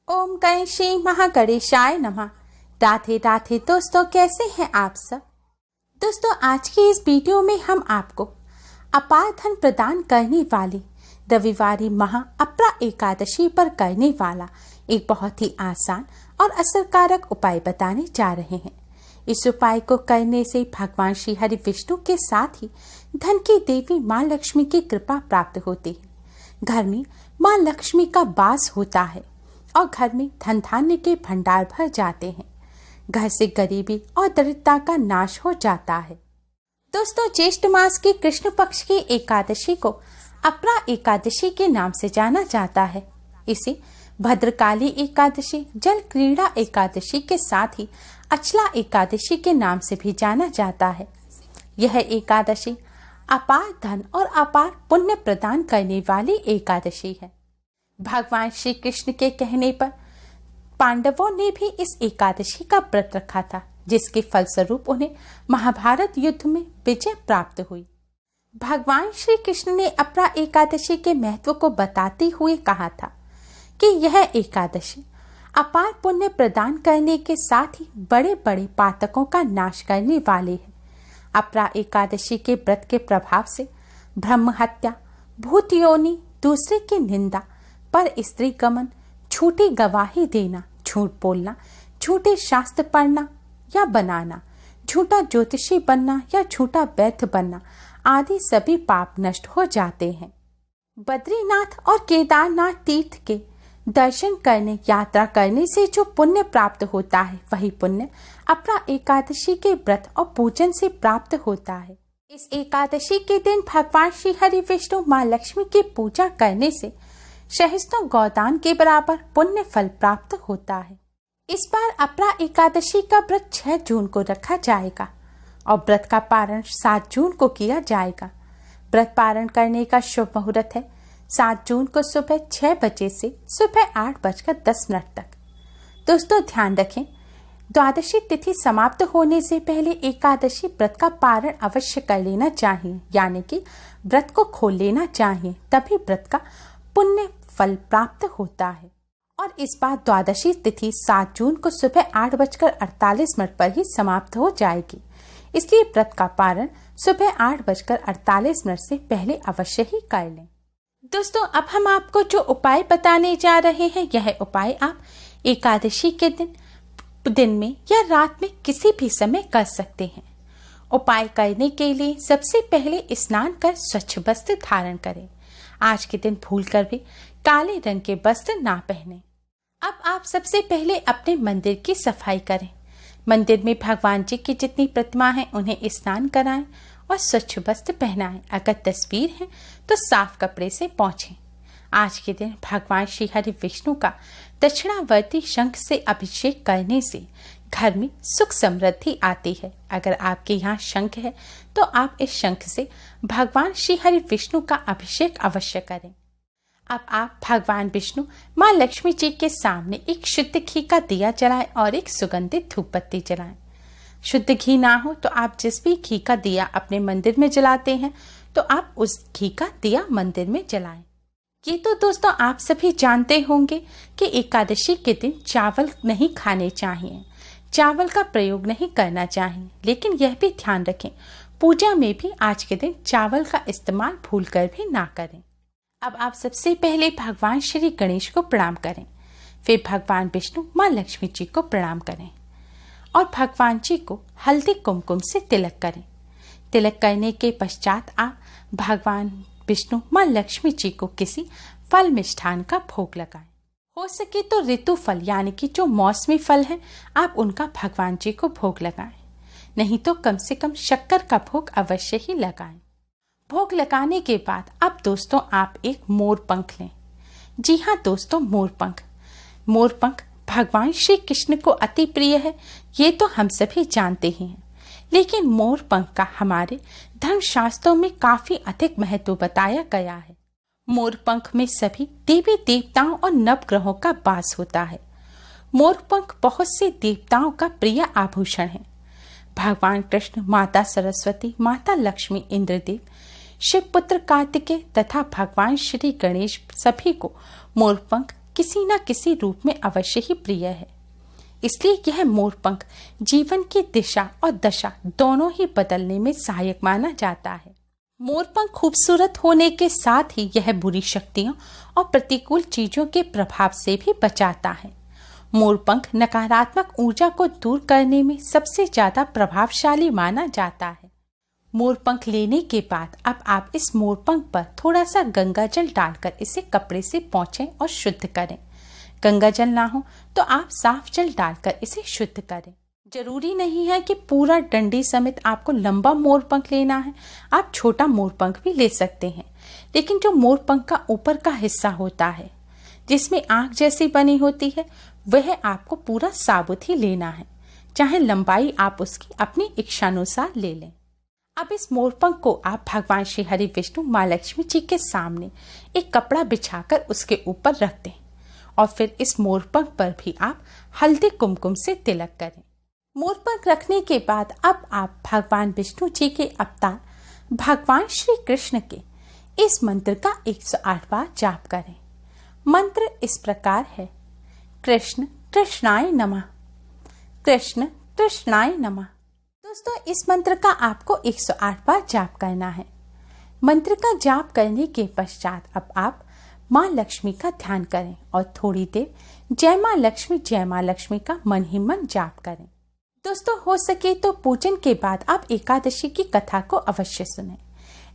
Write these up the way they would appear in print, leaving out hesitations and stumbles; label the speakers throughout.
Speaker 1: ओम गणेशी महागणेशाय नमः। राधे राधे दोस्तों, कैसे हैं आप सब। दोस्तों, आज की इस वीडियो में हम आपको अपार धन प्रदान करने वाली रविवारी महा अपरा एकादशी पर करने वाला एक बहुत ही आसान और असरकारक उपाय बताने जा रहे हैं। इस उपाय को करने से भगवान श्री हरि विष्णु के साथ ही धन की देवी माँ लक्ष्मी की कृपा प्राप्त होती है। घर में माँ लक्ष्मी का वास होता है और घर में धन धान्य के भंडार भर जाते हैं। घर से गरीबी और दरिद्रता का नाश हो जाता है। दोस्तों, ज्येष्ठ मास की कृष्ण पक्ष की एकादशी को अपरा एकादशी के नाम से जाना जाता है। इसे भद्रकाली एकादशी, जल क्रीड़ा एकादशी के साथ ही अचला एकादशी के नाम से भी जाना जाता है। यह एकादशी अपार धन और अपार पुण्य प्रदान करने वाली एकादशी है। भगवान श्री कृष्ण के कहने पर पांडवों ने भी इस एकादशी का व्रत रखा था, जिसके फलस्वरूप उन्हें महाभारत युद्ध में विजय प्राप्त हुई। भगवान श्री कृष्ण ने अपरा एकादशी के महत्व को बताते हुए कहा था कि यह एकादशी अपार पुण्य प्रदान करने के साथ ही बड़े बड़े पातकों का नाश करने वाले है। अपरा एकादशी के व्रत के प्रभाव से ब्रह्म हत्या, भूत योनि, दूसरे की निंदा, पर स्त्री गमन, झूठी गवाही देना, झूठ बोलना, झूठे शास्त्र पढ़ना या बनाना, झूठा ज्योतिषी बनना या झूठा वैद्य बनना आदि सभी पाप नष्ट हो जाते हैं। बद्रीनाथ और केदारनाथ तीर्थ के दर्शन करने, यात्रा करने से जो पुण्य प्राप्त होता है, वही पुण्य अपरा एकादशी के व्रत और पूजन से प्राप्त होता है। इस एकादशी के दिन भगवान श्री हरि विष्णु माँ लक्ष्मी की पूजा करने से सहस्त्रों गौदान के बराबर पुण्य फल प्राप्त होता है। इस बार अपरा एकादशी का व्रत 6 जून को रखा जाएगा और व्रत का पारण 7 जून को किया जाएगा। व्रत पारण करने का शुभ मुहूर्त है 7 जून को सुबह 6 बजे से सुबह 8:10 तक। दोस्तों, ध्यान रखें, द्वादशी तिथि समाप्त होने से पहले एकादशी व्रत का पारण अवश्य कर लेना चाहिए, यानी कि व्रत को खोल लेना चाहिए, तभी व्रत का पुण्य फल प्राप्त होता है। और इस बार द्वादशी तिथि 7 जून को सुबह 8:48 पर ही समाप्त हो जाएगी, इसलिए व्रत का पारण सुबह 8:48 से पहले अवश्य ही कर लें। दोस्तों, अब हम आपको जो उपाय बताने जा रहे हैं, यह उपाय आप एकादशी के दिन में या रात में किसी भी समय कर सकते हैं। उपाय करने के लिए सबसे पहले स्नान कर स्वच्छ वस्त्र धारण करें। आज के दिन भूलकर भी काले रंग के वस्त्र ना पहने। अब आप सबसे पहले अपने मंदिर की सफाई करें। मंदिर में भगवान जी की जितनी प्रतिमा है उन्हें स्नान कराएं और स्वच्छ वस्त्र पहनाएं। अगर तस्वीर है तो साफ कपड़े से पोंछें। आज के दिन भगवान श्री हरि विष्णु का दक्षिणावर्ती शंख से अभिषेक करने से घर में सुख समृद्धि आती है। अगर आपके यहाँ शंख है तो आप इस शंख से भगवान श्री हरि विष्णु का अभिषेक अवश्य करें। अब आप भगवान विष्णु माँ लक्ष्मी जी के सामने एक शुद्ध घी का दिया जलाएं और एक सुगंधित धूप बत्ती जलाएं। शुद्ध घी ना हो तो आप जिस भी घी का दिया अपने मंदिर में जलाते हैं तो आप उस घी का दिया मंदिर में जलाएं। ये तो दोस्तों आप सभी जानते होंगे कि एकादशी के दिन चावल नहीं खाने चाहिए, चावल का प्रयोग नहीं करना चाहिए, लेकिन यह भी ध्यान रखें पूजा में भी आज के दिन चावल का इस्तेमाल भूलकर भी ना करें। अब आप सबसे पहले भगवान श्री गणेश को प्रणाम करें, फिर भगवान विष्णु माँ लक्ष्मी जी को प्रणाम करें और भगवान जी को हल्दी कुमकुम से तिलक करें। तिलक करने के पश्चात आप भगवान विष्णु माँ लक्ष्मी जी को किसी फल मिष्ठान का भोग लगाएं। हो सके तो ऋतु फल यानी कि जो मौसमी फल है आप उनका भगवान जी को भोग लगाएं, नहीं तो कम से कम शक्कर का भोग अवश्य ही लगाएं। भोग लगाने के बाद अब दोस्तों आप एक मोर पंख लें। जी हाँ दोस्तों, मोर पंख भगवान श्री कृष्ण को अति प्रिय है, ये तो हम सभी जानते ही हैं, लेकिन मोर पंख का हमारे धर्मशास्त्रों में काफी अधिक महत्व बताया गया है। मोर पंख में सभी देवी देवताओं और नवग्रहों का वास होता है। मोर पंख बहुत से देवताओं का प्रिय आभूषण है। भगवान कृष्ण, माता सरस्वती, माता लक्ष्मी, इंद्रदेव, शिव पुत्र कार्तिकेय तथा भगवान श्री गणेश सभी को मोरपंख किसी न किसी रूप में अवश्य ही प्रिय है। इसलिए यह मोरपंख जीवन की दिशा और दशा दोनों ही बदलने में सहायक माना जाता है। मोरपंख खूबसूरत होने के साथ ही यह बुरी शक्तियों और प्रतिकूल चीजों के प्रभाव से भी बचाता है। मोरपंख नकारात्मक ऊर्जा को दूर करने में सबसे ज्यादा प्रभावशाली माना जाता है। मोरपंख लेने के बाद अब आप इस मोरपंख पर थोड़ा सा गंगा जल डालकर इसे कपड़े से पोंछें और शुद्ध करें। गंगा जल ना हो तो आप साफ जल डालकर इसे शुद्ध करें। जरूरी नहीं है कि पूरा डंडी समेत आपको लंबा मोरपंख लेना है, आप छोटा मोरपंख भी ले सकते हैं। लेकिन जो मोरपंख का ऊपर का हिस्सा होता है जिसमें आंख जैसी बनी होती है वह आपको पूरा साबुत ही लेना है, चाहे लंबाई आप उसकी अपनी इच्छानुसार ले लें। अब इस मोरपंख को आप भगवान श्री हरि विष्णु माँ लक्ष्मी जी के सामने एक कपड़ा बिछाकर उसके ऊपर रख दें और फिर इस मोरपंख पर भी आप हल्दी कुमकुम से तिलक करें। मोरपंख रखने के बाद अब आप भगवान विष्णु जी के अवतार भगवान श्री कृष्ण के इस मंत्र का 108 बार जाप करें। मंत्र इस प्रकार है, कृष्ण कृष्णाय नमः, कृष्ण कृष्णाय नमः। दोस्तों इस मंत्र का आपको 108 बार जाप करना है। मंत्र का जाप करने के पश्चात अब आप माँ लक्ष्मी का ध्यान करें और थोड़ी देर जय माँ लक्ष्मी का मन ही मन जाप करें। दोस्तों हो सके तो पूजन के बाद आप एकादशी की कथा को अवश्य सुनें।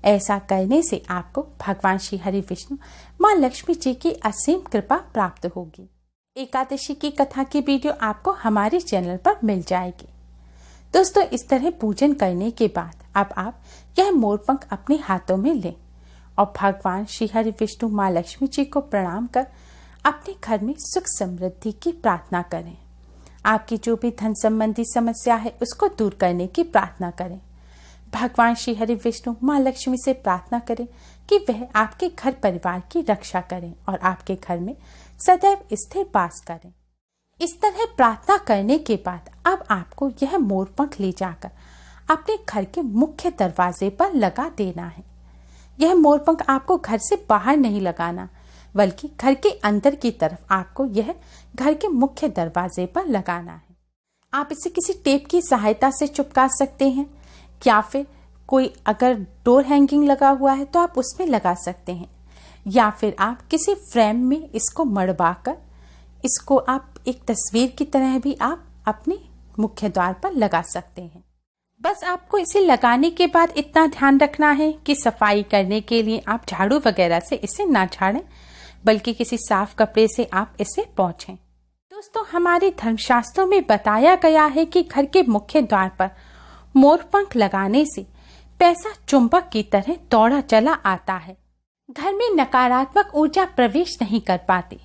Speaker 1: ऐसा करने से आपको भगवान श्री हरि विष्णु माँ लक्ष्मी जी की असीम कृपा प्राप्त होगी। एकादशी की कथा की वीडियो आपको हमारे चैनल पर मिल जाएगी। दोस्तों इस तरह पूजन करने के बाद अब आप यह मोरपंख अपने हाथों में लें और भगवान श्री हरि विष्णु माँ लक्ष्मी जी को प्रणाम कर अपने घर में सुख समृद्धि की प्रार्थना करें। आपकी जो भी धन संबंधी समस्या है उसको दूर करने की प्रार्थना करें। भगवान श्री हरि विष्णु माँ लक्ष्मी से प्रार्थना करें कि वह आपके घर परिवार की रक्षा करें और आपके घर में सदैव स्थिर वास करें। इस तरह प्रार्थना करने के बाद अब आपको यह मोरपंख ले जाकर अपने घर के मुख्य दरवाजे पर लगा देना है। यह मोरपंख आपको घर से बाहर नहीं लगाना, बल्कि घर के अंदर की तरफ आपको यह घर के मुख्य दरवाजे पर लगाना है। आप इसे किसी टेप की सहायता से चिपका सकते हैं या फिर कोई अगर डोर हैंगिंग लगा हुआ है तो आप उसमें लगा सकते हैं, या फिर आप किसी फ्रेम में इसको मड़वा कर इसको आप एक तस्वीर की तरह भी आप अपने मुख्य द्वार पर लगा सकते हैं। बस आपको इसे लगाने के बाद इतना ध्यान रखना है कि सफाई करने के लिए आप झाड़ू वगैरह से इसे ना झाड़ें, बल्कि किसी साफ कपड़े से आप इसे पोंछें। दोस्तों हमारे धर्मशास्त्रों में बताया गया है कि घर के मुख्य द्वार पर मोरपंख लगाने से पैसा चुंबक की तरह दौड़ा चला आता है। घर में नकारात्मक ऊर्जा प्रवेश नहीं कर पाती,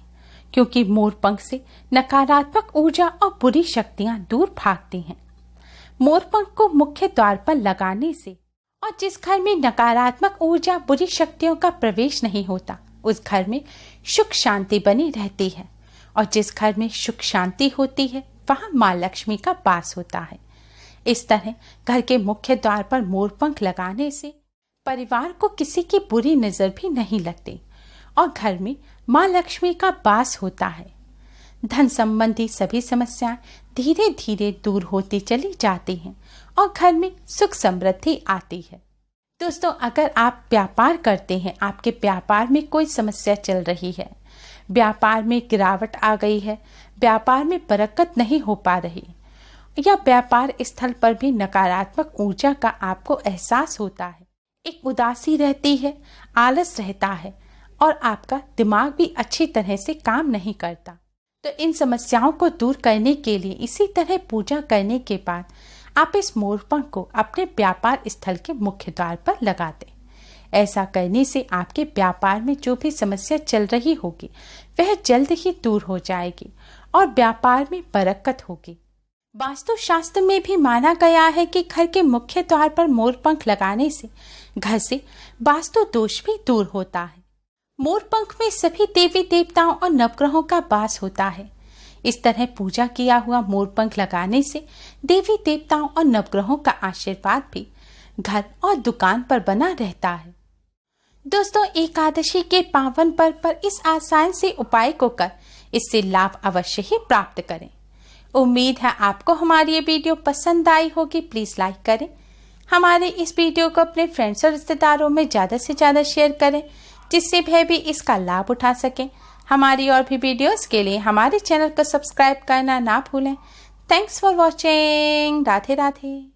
Speaker 1: क्योंकि मोरपंख से नकारात्मक ऊर्जा और बुरी शक्तियां दूर भागती हैं। मोरपंख को मुख्य द्वार पर लगाने से और जिस घर में नकारात्मक ऊर्जा बुरी शक्तियों का प्रवेश नहीं होता उस घर में सुख शांति बनी रहती है, और जिस घर में सुख शांति होती है वहां माँ लक्ष्मी का वास होता है। इस तरह घर के मुख्य द्वार पर मोरपंख लगाने से परिवार को किसी की बुरी नजर भी नहीं लगती और घर में माँ लक्ष्मी का वास होता है। धन संबंधी सभी समस्याएं धीरे धीरे दूर होती चली जाती हैं और घर में सुख समृद्धि आती है। दोस्तों अगर आप व्यापार करते हैं, आपके व्यापार में कोई समस्या चल रही है, व्यापार में गिरावट आ गई है, व्यापार में बरकत नहीं हो पा रही, या व्यापार स्थल पर भी नकारात्मक ऊर्जा का आपको एहसास होता है, एक उदासी रहती है, आलस रहता है और आपका दिमाग भी अच्छी तरह से काम नहीं करता, तो इन समस्याओं को दूर करने के लिए इसी तरह पूजा करने के बाद आप इस मोरपंख को अपने व्यापार स्थल के मुख्य द्वार पर लगा दें। ऐसा करने से आपके व्यापार में जो भी समस्या चल रही होगी वह जल्द ही दूर हो जाएगी और व्यापार में बरकत होगी। वास्तु शास्त्र में भी माना गया है कि घर के मुख्य द्वार पर मोरपंख लगाने से घर से वास्तु दोष भी दूर होता है। मोरपंख में सभी देवी देवताओं और नवग्रहों का वास होता है। इस तरह पूजा किया हुआ मोरपंख लगाने से देवी देवताओं और नवग्रहों का आशीर्वाद भी घर और दुकान पर बना रहता है। दोस्तों एकादशी के पावन पर्व पर इस आसान से उपाय को कर इससे लाभ अवश्य ही प्राप्त करें। उम्मीद है आपको हमारी ये वीडियो पसंद आई होगी। प्लीज़ लाइक करें, हमारे इस वीडियो को अपने फ्रेंड्स और रिश्तेदारों में ज़्यादा से ज़्यादा शेयर करें, जिससे वह भी इसका लाभ उठा सकें। हमारी और भी वीडियोस के लिए हमारे चैनल को सब्सक्राइब करना ना भूलें। Thanks for watching. Radhe Radhe.